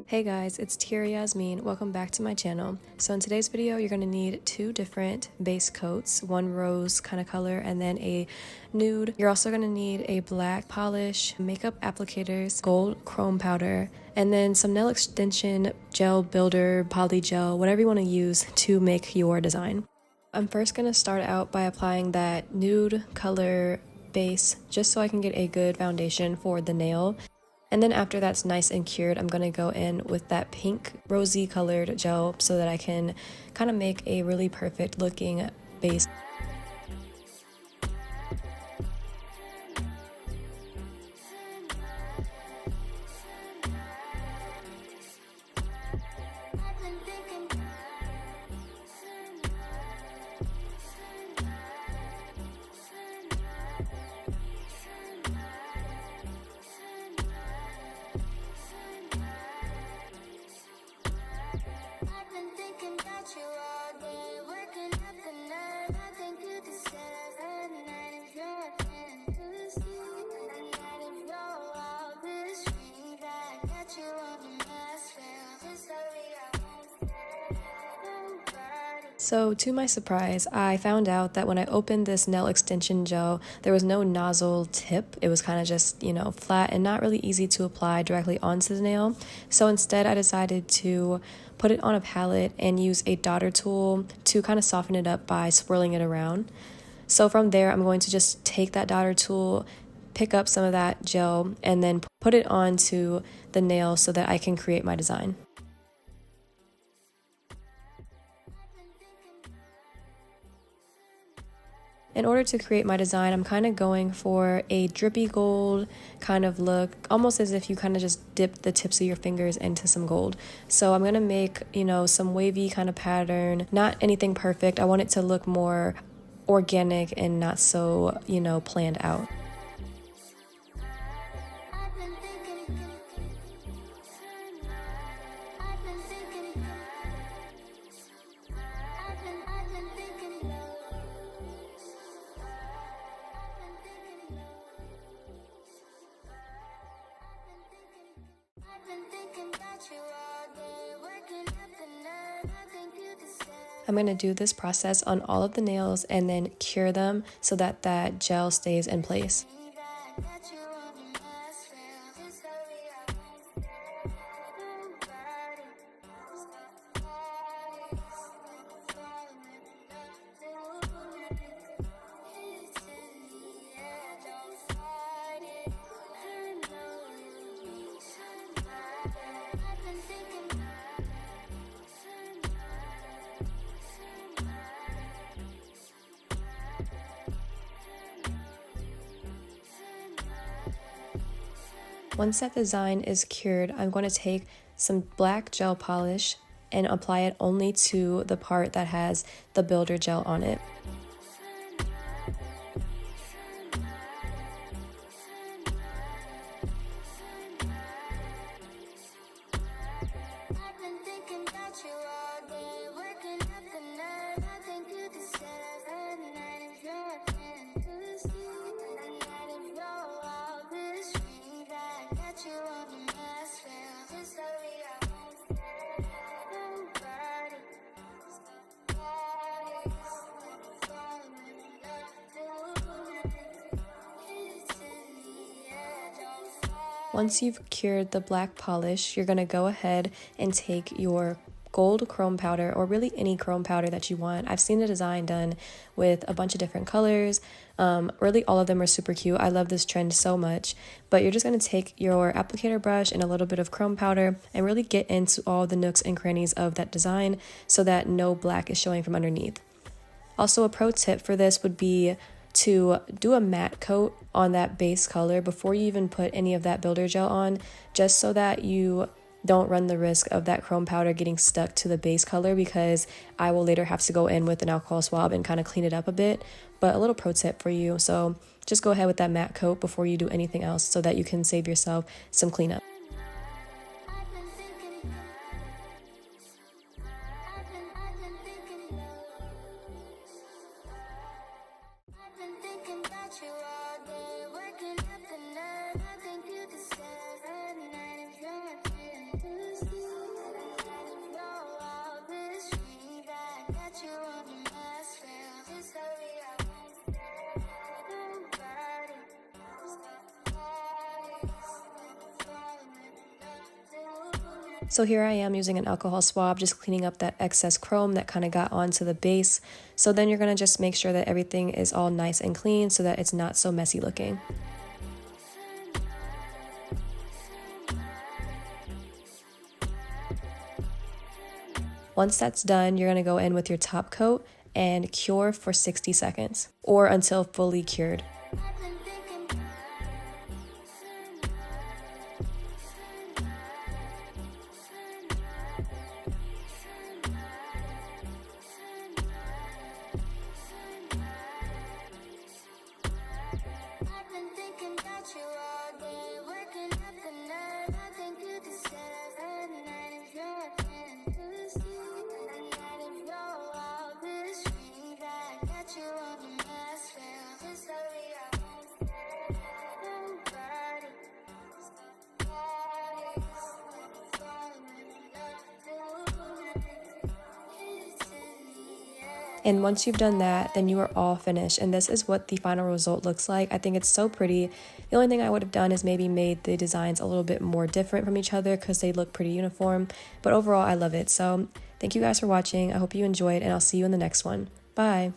Hey guys, it's Tia Yasmin. Welcome back to my channel. So in today's video, you're going to need two different base coats, one rose kind of color and then a nude. You're also going to need a black polish, makeup applicators, gold chrome powder, and then some nail extension gel builder, poly gel, whatever you want to use to make your design. I'm first going to start out by applying that nude color base just so I can get a good foundation for the nail. And then after that's nice and cured, I'm going to go in with that pink rosy colored gel so that I can kind of make a really perfect looking base. So to my surprise, I found out that when I opened this nail extension gel, there was no nozzle tip. It was kind of just, flat and not really easy to apply directly onto the nail. So instead I decided to put it on a palette and use a daughter tool to kind of soften it up by swirling it around. So from there, I'm going to just take that daughter tool, pick up some of that gel, and then put it onto the nail so that I can create my design. In order to create my design, I'm kind of going for a drippy gold kind of look, almost as if you kind of just dip the tips of your fingers into some gold. So I'm going to make, some wavy kind of pattern, not anything perfect. I want it to look more organic and not so, planned out. I'm going to do this process on all of the nails and then cure them so that that gel stays in place. Once that design is cured, I'm going to take some black gel polish and apply it only to the part that has the builder gel on it. Once you've cured the black polish, you're going to go ahead and take your gold chrome powder, or really any chrome powder that you want. I've seen the design done with a bunch of different colors. Really all of them are super cute. I love this trend so much. But you're just going to take your applicator brush and a little bit of chrome powder and really get into all the nooks and crannies of that design so that no black is showing from underneath. Also, a pro tip for this would be to do a matte coat on that base color before you even put any of that builder gel on, just so that you don't run the risk of that chrome powder getting stuck to the base color, because I will later have to go in with an alcohol swab and kind of clean it up a bit. But a little pro tip for you, so just go ahead with that matte coat before you do anything else so that you can save yourself some cleanup. So here I am using an alcohol swab, just cleaning up that excess chrome that kind of got onto the base. So then you're going to just make sure that everything is all nice and clean so that it's not so messy looking. Once that's done, you're going to go in with your top coat and cure for 60 seconds or until fully cured. And once you've done that, then you are all finished. And this is what the final result looks like. I think it's so pretty. The only thing I would have done is maybe made the designs a little bit more different from each other because they look pretty uniform. But overall, I love it. So thank you guys for watching. I hope you enjoyed, and I'll see you in the next one. Bye.